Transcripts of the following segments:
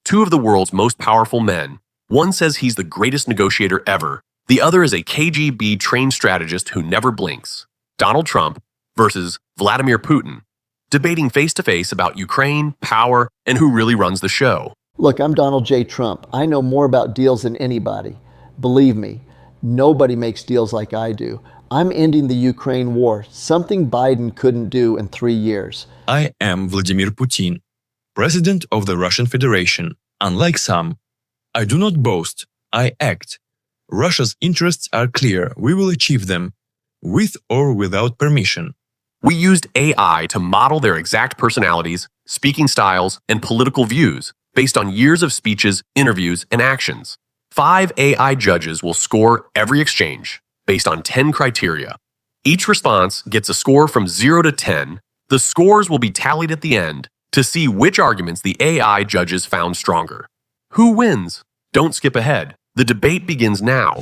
two of the world's most powerful men. One says he's the greatest negotiator ever. The other is a KGB trained strategist who never blinks. Donald Trump versus Vladimir Putin, debating face-to-face about Ukraine, power, and who really runs the show. Look, I'm Donald J. Trump. I know more about deals than anybody. Believe me, nobody makes deals like I do. I'm ending the Ukraine war, something Biden couldn't do in 3 years. I am Vladimir Putin, President of the Russian Federation. Unlike some, I do not boast, I act. Russia's interests are clear, we will achieve them, with or without permission. We used AI to model their exact personalities, speaking styles, and political views based on years of speeches, interviews, and actions. 5 AI judges will score every exchange based on 10 criteria. Each response gets a score from 0 to 10. The scores will be tallied at the end to see which arguments the AI judges found stronger. Who wins? Don't skip ahead. The debate begins now.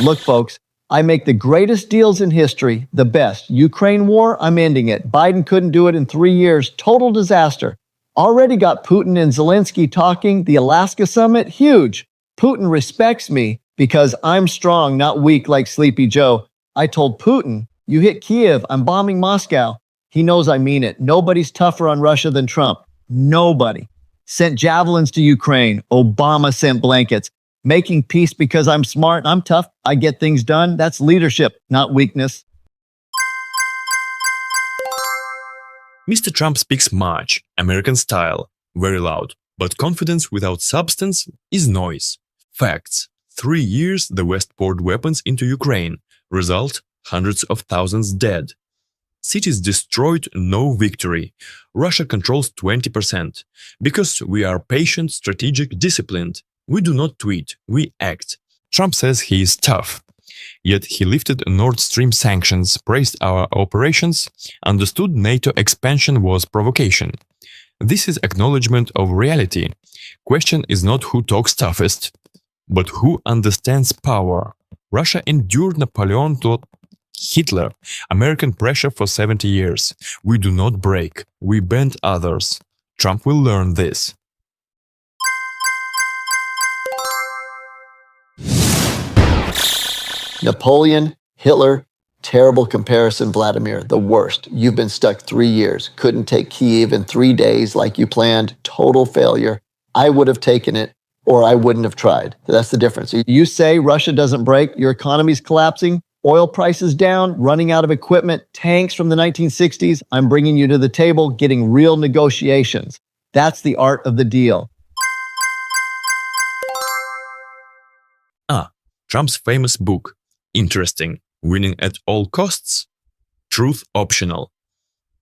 Look, folks, I make the greatest deals in history, the best. Ukraine war, I'm ending it. Biden couldn't do it in 3 years. Total disaster. Already got Putin and Zelensky talking. The Alaska summit, huge. Putin respects me because I'm strong, not weak like Sleepy Joe. I told Putin, you hit Kiev, I'm bombing Moscow. He knows I mean it. Nobody's tougher on Russia than Trump. Nobody. Sent javelins to Ukraine. Obama sent blankets. Making peace because I'm smart, I'm tough, I get things done. That's leadership, not weakness. Mr. Trump speaks much, American style, very loud, but confidence without substance is noise. Facts. 3 years the West poured weapons into Ukraine. Result, hundreds of thousands dead. Cities destroyed, no victory. Russia controls 20%. Because we are patient, strategic, disciplined. We do not tweet, we act. Trump says he is tough. Yet he lifted Nord Stream sanctions, praised our operations, understood NATO expansion was provocation. This is acknowledgement of reality. Question is not who talks toughest, but who understands power. Russia endured Napoleon to Hitler, American pressure for 70 years. We do not break, we bend others. Trump will learn this. Napoleon, Hitler, terrible comparison, Vladimir, the worst. You've been stuck 3 years, couldn't take Kyiv in 3 days like you planned, total failure. I would have taken it, or I wouldn't have tried. That's the difference. You say Russia doesn't break, your economy's collapsing, oil prices down, running out of equipment, tanks from the 1960s. I'm bringing you to the table, getting real negotiations. That's the art of the deal. Trump's famous book. Interesting. Winning at all costs? Truth optional.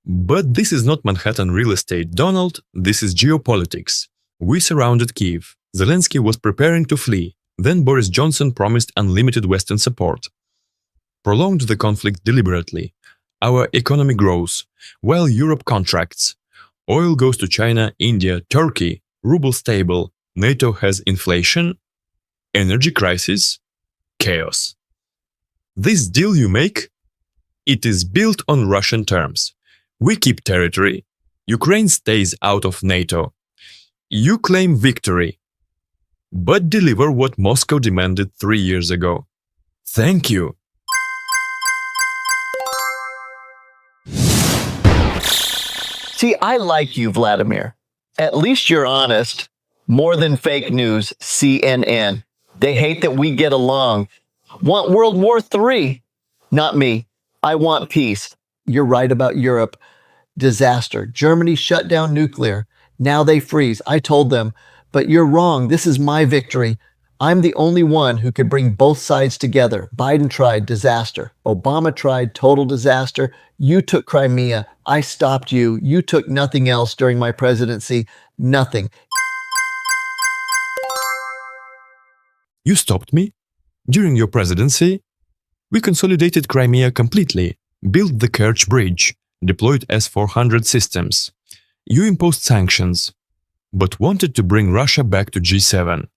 But this is not Manhattan real estate, Donald. This is geopolitics. We surrounded Kyiv. Zelensky was preparing to flee. Then Boris Johnson promised unlimited Western support. Prolonged the conflict deliberately. Our economy grows, while Europe contracts. Oil goes to China, India, Turkey. Ruble stable. NATO has inflation. Energy crisis. Chaos. This deal you make? It is built on Russian terms. We keep territory. Ukraine stays out of NATO. You claim victory, but deliver what Moscow demanded 3 years ago. Thank you. See, I like you, Vladimir. At least you're honest. More than fake news, CNN. They hate that we get along. Want World War III? Not me. I want peace. You're right about Europe. Disaster. Germany shut down nuclear. Now they freeze. I told them, but you're wrong. This is my victory. I'm the only one who could bring both sides together. Biden tried, disaster. Obama tried, total disaster. You took Crimea. I stopped you. You took nothing else during my presidency. Nothing. You stopped me? During your presidency? We consolidated Crimea completely, built the Kerch Bridge, deployed S-400 systems. You imposed sanctions, but wanted to bring Russia back to G7.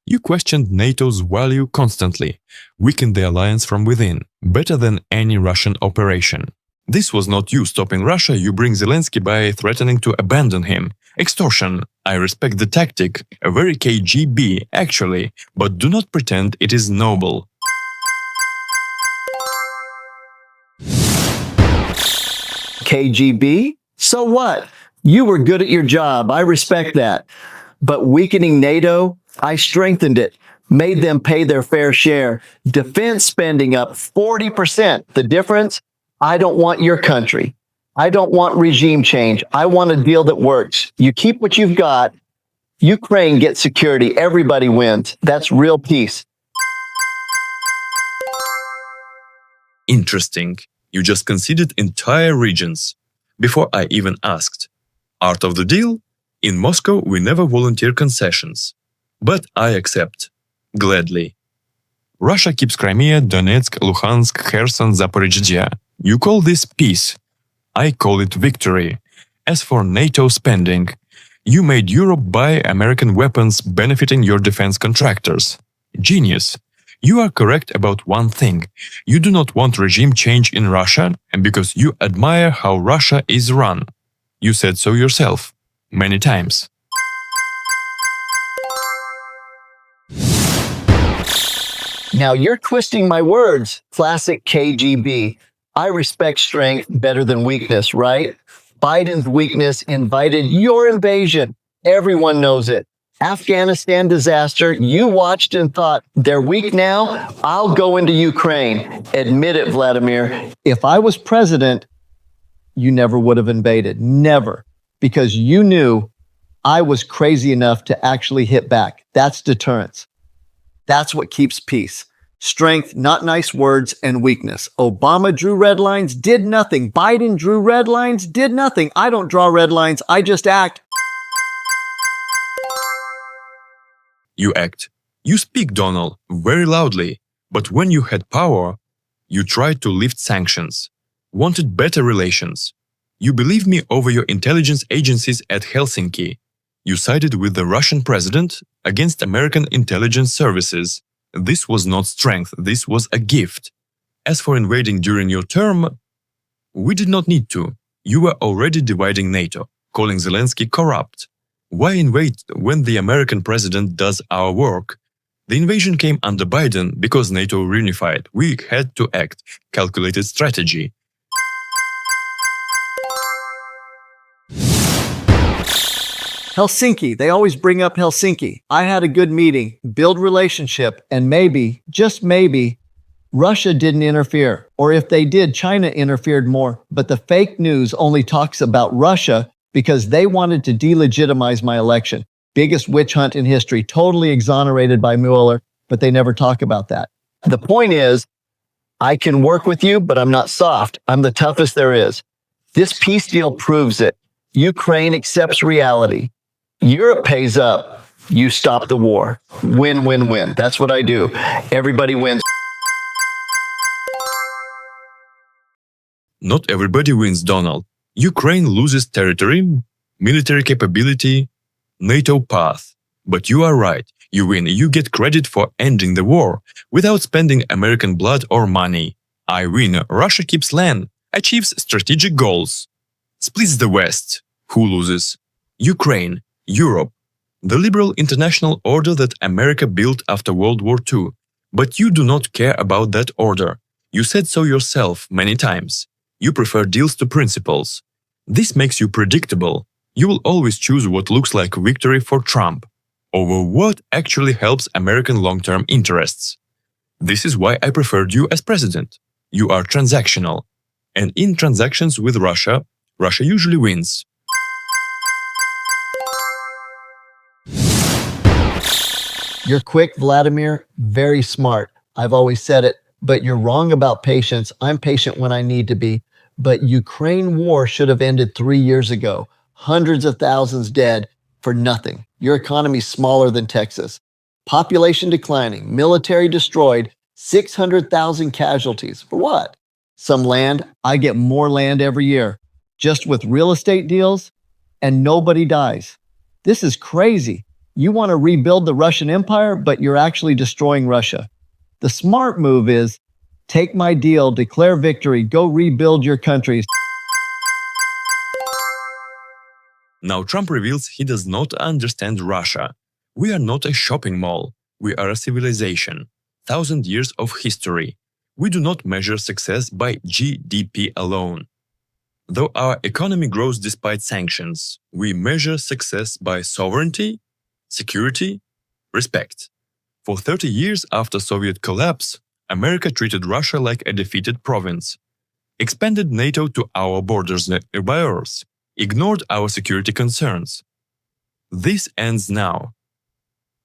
You questioned NATO's value constantly, weakened the alliance from within, better than any Russian operation. This was not you stopping Russia, you bring Zelensky by threatening to abandon him. Extortion, I respect the tactic, a very KGB actually, but do not pretend it is noble. KGB? So what? You were good at your job. I respect that. But weakening NATO, I strengthened it, made them pay their fair share. Defense spending up 40%. The difference? I don't want your country. I don't want regime change. I want a deal that works. You keep what you've got. Ukraine gets security. Everybody wins. That's real peace. Interesting. You just conceded entire regions. Before I even asked. Art of the deal? In Moscow, we never volunteer concessions. But I accept. Gladly. Russia keeps Crimea, Donetsk, Luhansk, Kherson, Zaporizhzhia. You call this peace. I call it victory. As for NATO spending, you made Europe buy American weapons benefiting your defense contractors. Genius. You are correct about one thing. You do not want regime change in Russia, and because you admire how Russia is run. You said so yourself, many times. Now you're twisting my words. Classic KGB. I respect strength better than weakness, right? Biden's weakness invited your invasion. Everyone knows it. Afghanistan disaster, you watched and thought, they're weak now, I'll go into Ukraine. Admit it, Vladimir. If I was president, you never would have invaded. Never. Because you knew I was crazy enough to actually hit back. That's deterrence. That's what keeps peace. Strength, not nice words, and weakness. Obama drew red lines, did nothing. Biden drew red lines, did nothing. I don't draw red lines, I just act. You act. You speak, Donald, very loudly. But when you had power, you tried to lift sanctions. Wanted better relations. You believed me over your intelligence agencies at Helsinki. You sided with the Russian president against American intelligence services. This was not strength, this was a gift. As for invading during your term, we did not need to. You were already dividing NATO, calling Zelensky corrupt. Why invade when the American president does our work? The invasion came under Biden because NATO reunified. We had to act. Calculated strategy. Helsinki. They always bring up Helsinki. I had a good meeting, build relationship, and maybe, just maybe, Russia didn't interfere. Or if they did, China interfered more. But the fake news only talks about Russia because they wanted to delegitimize my election. Biggest witch hunt in history, totally exonerated by Mueller, but they never talk about that. The point is, I can work with you, but I'm not soft. I'm the toughest there is. This peace deal proves it. Ukraine accepts reality. Europe pays up. You stop the war. Win, win, win. That's what I do. Everybody wins. Not everybody wins, Donald. Ukraine loses territory, military capability, NATO path. But you are right. You win. You get credit for ending the war without spending American blood or money. I win. Russia keeps land, achieves strategic goals. Splits the West. Who loses? Ukraine, Europe. The liberal international order that America built after World War II. But you do not care about that order. You said so yourself many times. You prefer deals to principles. This makes you predictable. You will always choose what looks like victory for Trump over what actually helps American long-term interests. This is why I preferred you as president. You are transactional. And in transactions with Russia, Russia usually wins. You're quick, Vladimir, very smart. I've always said it, but you're wrong about patience. I'm patient when I need to be. But Ukraine war should have ended 3 years ago. Hundreds of thousands dead for nothing. Your economy's smaller than Texas. Population declining, military destroyed, 600,000 casualties. For what? Some land. I get more land every year. Just with real estate deals, and nobody dies. This is crazy. You want to rebuild the Russian Empire, but you're actually destroying Russia. The smart move is, take my deal, declare victory, go rebuild your countries. Now Trump reveals he does not understand Russia. We are not a shopping mall. We are a civilization. 1,000 years of history. We do not measure success by GDP alone. Though our economy grows despite sanctions, we measure success by sovereignty, security, respect. For 30 years after Soviet collapse, America treated Russia like a defeated province, expanded NATO to our borders nearby ours, ignored our security concerns. This ends now.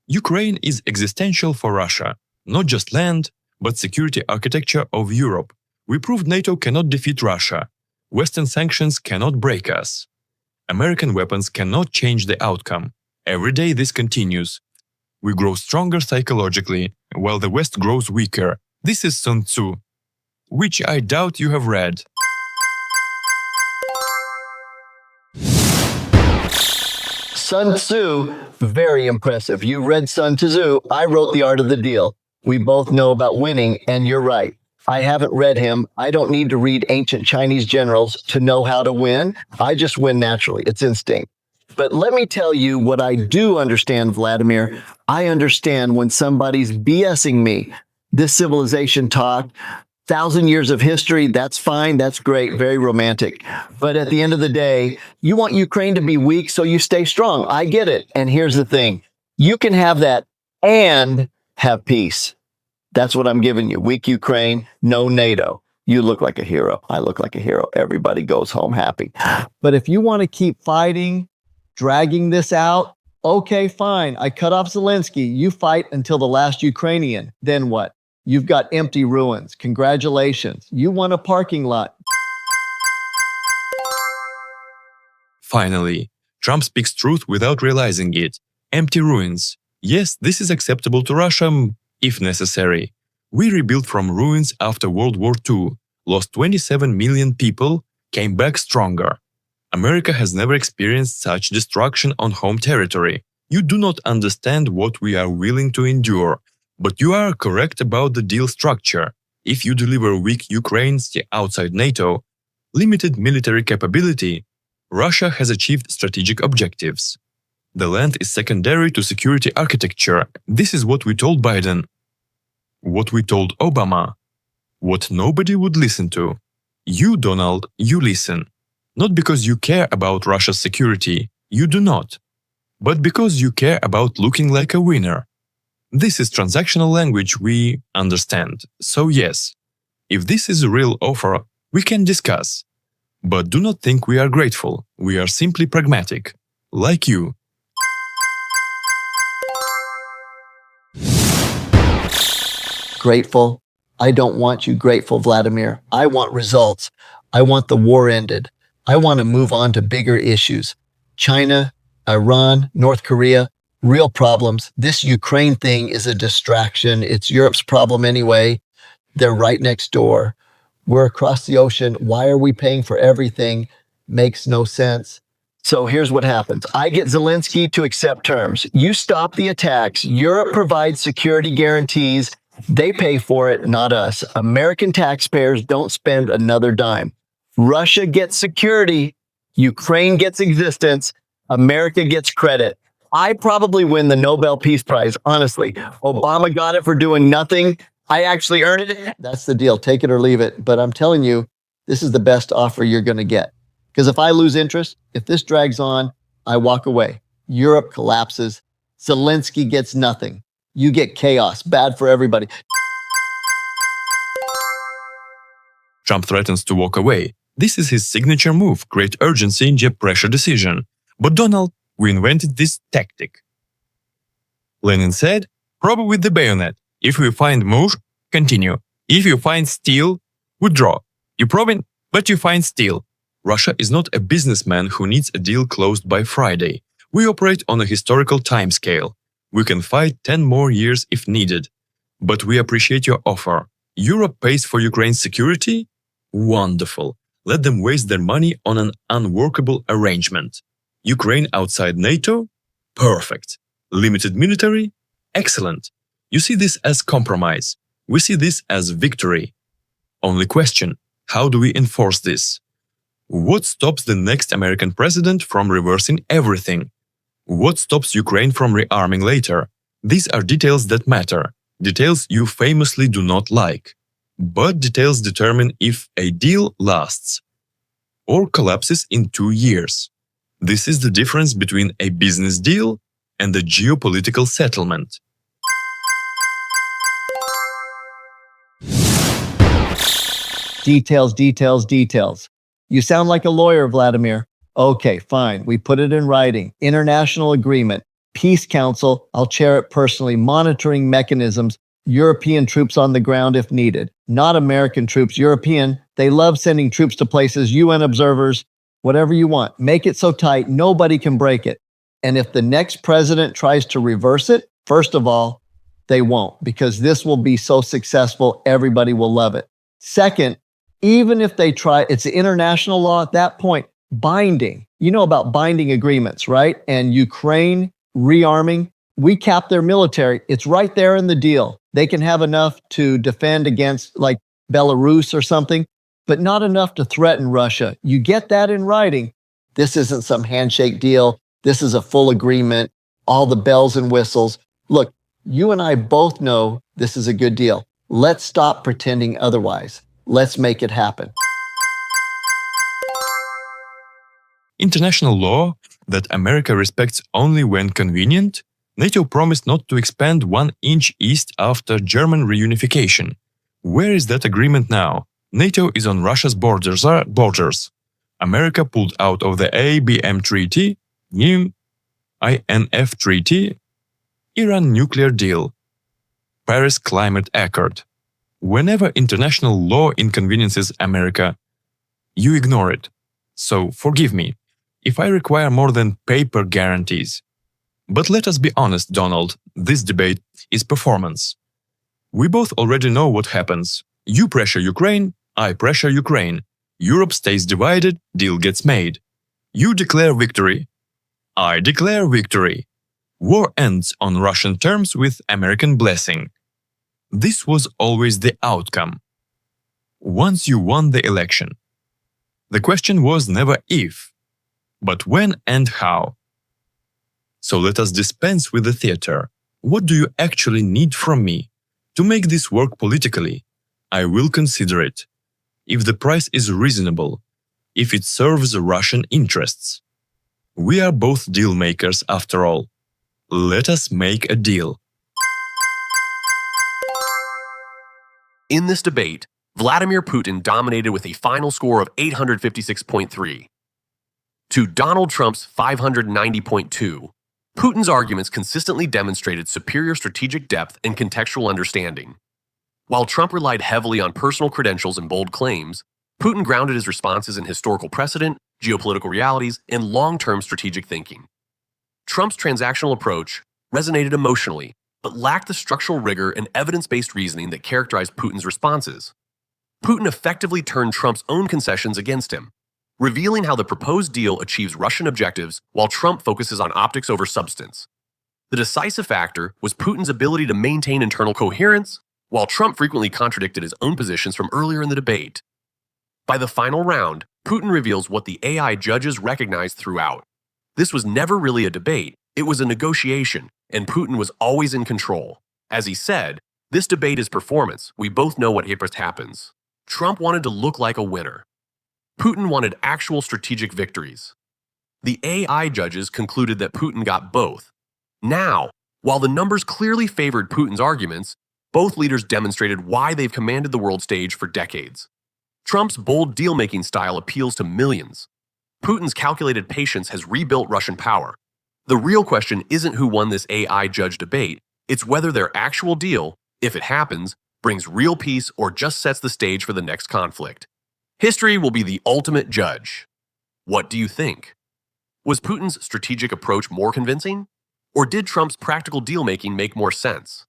Ukraine is existential for Russia, not just land, but security architecture of Europe. We proved NATO cannot defeat Russia. Western sanctions cannot break us. American weapons cannot change the outcome. Every day this continues. We grow stronger psychologically, while the West grows weaker. This is Sun Tzu, which I doubt you have read. Sun Tzu, very impressive. You read Sun Tzu. I wrote The Art of the Deal. We both know about winning, and you're right. I haven't read him. I don't need to read ancient Chinese generals to know how to win. I just win naturally. It's instinct. But let me tell you what I do understand, Vladimir. I understand when somebody's BSing me. This civilization talk, 1,000 years of history, that's fine, that's great, very romantic. But at the end of the day, you want Ukraine to be weak so you stay strong. I get it. And here's the thing. You can have that and have peace. That's what I'm giving you. Weak Ukraine, no NATO. You look like a hero. I look like a hero. Everybody goes home happy. But if you want to keep fighting, dragging this out, okay, fine. I cut off Zelensky. You fight until the last Ukrainian. Then what? You've got empty ruins. Congratulations. You won a parking lot. Finally, Trump speaks truth without realizing it. Empty ruins. Yes, this is acceptable to Russia, if necessary. We rebuilt from ruins after World War II, lost 27 million people, came back stronger. America has never experienced such destruction on home territory. You do not understand what we are willing to endure. But you are correct about the deal structure. If you deliver weak Ukraine outside NATO, limited military capability, Russia has achieved strategic objectives. The land is secondary to security architecture. This is what we told Biden. What we told Obama. What nobody would listen to. You, Donald, you listen. Not because you care about Russia's security. You do not. But because you care about looking like a winner. This is transactional language we understand. So yes, if this is a real offer, we can discuss. But do not think we are grateful. We are simply pragmatic. Like you. Grateful? I don't want you grateful, Vladimir. I want results. I want the war ended. I want to move on to bigger issues. China, Iran, North Korea, real problems. This Ukraine thing is a distraction. It's Europe's problem anyway. They're right next door. We're across the ocean. Why are we paying for everything? Makes no sense. So here's what happens. I get Zelensky to accept terms. You stop the attacks. Europe provides security guarantees. They pay for it, not us. American taxpayers don't spend another dime. Russia gets security. Ukraine gets existence. America gets credit. I probably win the Nobel Peace Prize, honestly. Obama got it for doing nothing. I actually earned it. That's the deal. Take it or leave it. But I'm telling you, this is the best offer you're going to get. Because if I lose interest, if this drags on, I walk away. Europe collapses. Zelensky gets nothing. You get chaos. Bad for everybody. Trump threatens to walk away. This is his signature move, great urgency and pressure decision. But Donald, we invented this tactic. Lenin said, probe with the bayonet. If you find move, continue. If you find steel, withdraw. You probe, but you find steel. Russia is not a businessman who needs a deal closed by Friday. We operate on a historical timescale. We can fight 10 more years if needed. But we appreciate your offer. Europe pays for Ukraine's security? Wonderful. Let them waste their money on an unworkable arrangement. Ukraine outside NATO? Perfect. Limited military? Excellent. You see this as compromise. We see this as victory. Only question, how do we enforce this? What stops the next American president from reversing everything? What stops Ukraine from rearming later? These are details that matter, details you famously do not like. But details determine if a deal lasts or collapses in 2 years. This is the difference between a business deal and a geopolitical settlement. Details, details, details. You sound like a lawyer, Vladimir. Okay, fine. We put it in writing. International agreement. Peace Council. I'll chair it personally. Monitoring mechanisms. European troops on the ground if needed. Not American troops. European. They love sending troops to places. UN observers. Whatever you want. Make it so tight, nobody can break it. And if the next president tries to reverse it, first of all, they won't, because this will be so successful, everybody will love it. Second, even if they try, it's international law at that point, binding. You know about binding agreements, right? And Ukraine rearming, we cap their military. It's right there in the deal. They can have enough to defend against like Belarus or something, but not enough to threaten Russia. You get that in writing. This isn't some handshake deal. This is a full agreement, all the bells and whistles. Look, you and I both know this is a good deal. Let's stop pretending otherwise. Let's make it happen. International law that America respects only when convenient. NATO promised not to expand 1 inch east after German reunification. Where is that agreement now? NATO is on Russia's borders. America pulled out of the ABM Treaty, INF Treaty, Iran nuclear deal, Paris Climate Accord. Whenever international law inconveniences America, you ignore it. So forgive me if I require more than paper guarantees. But let us be honest, Donald, this debate is performance. We both already know what happens. You pressure Ukraine, I pressure Ukraine. Europe stays divided, deal gets made. You declare victory, I declare victory. War ends on Russian terms with American blessing. This was always the outcome. Once you won the election. The question was never if, but when and how. So let us dispense with the theater. What do you actually need from me? To make this work politically, I will consider it. If the price is reasonable, if it serves Russian interests. We are both deal makers after all. Let us make a deal. In this debate, Vladimir Putin dominated with a final score of 856.3 to Donald Trump's 590.2. Putin's arguments consistently demonstrated superior strategic depth and contextual understanding. While Trump relied heavily on personal credentials and bold claims, Putin grounded his responses in historical precedent, geopolitical realities, and long-term strategic thinking. Trump's transactional approach resonated emotionally, but lacked the structural rigor and evidence-based reasoning that characterized Putin's responses. Putin effectively turned Trump's own concessions against him, revealing how the proposed deal achieves Russian objectives while Trump focuses on optics over substance. The decisive factor was Putin's ability to maintain internal coherence, while Trump frequently contradicted his own positions from earlier in the debate. By the final round, Putin reveals what the AI judges recognized throughout. This was never really a debate, it was a negotiation, and Putin was always in control. As he said, this debate is performance, we both know what happens. Trump wanted to look like a winner. Putin wanted actual strategic victories. The AI judges concluded that Putin got both. Now, while the numbers clearly favored Putin's arguments, both leaders demonstrated why they've commanded the world stage for decades. Trump's bold deal-making style appeals to millions. Putin's calculated patience has rebuilt Russian power. The real question isn't who won this AI judge debate, it's whether their actual deal, if it happens, brings real peace or just sets the stage for the next conflict. History will be the ultimate judge. What do you think? Was Putin's strategic approach more convincing? Or did Trump's practical deal-making make more sense?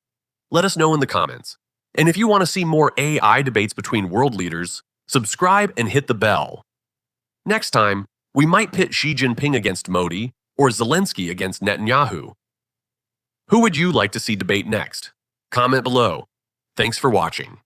Let us know in the comments. And if you want to see more AI debates between world leaders, subscribe and hit the bell. Next time, we might pit Xi Jinping against Modi or Zelensky against Netanyahu. Who would you like to see debate next? Comment below. Thanks for watching.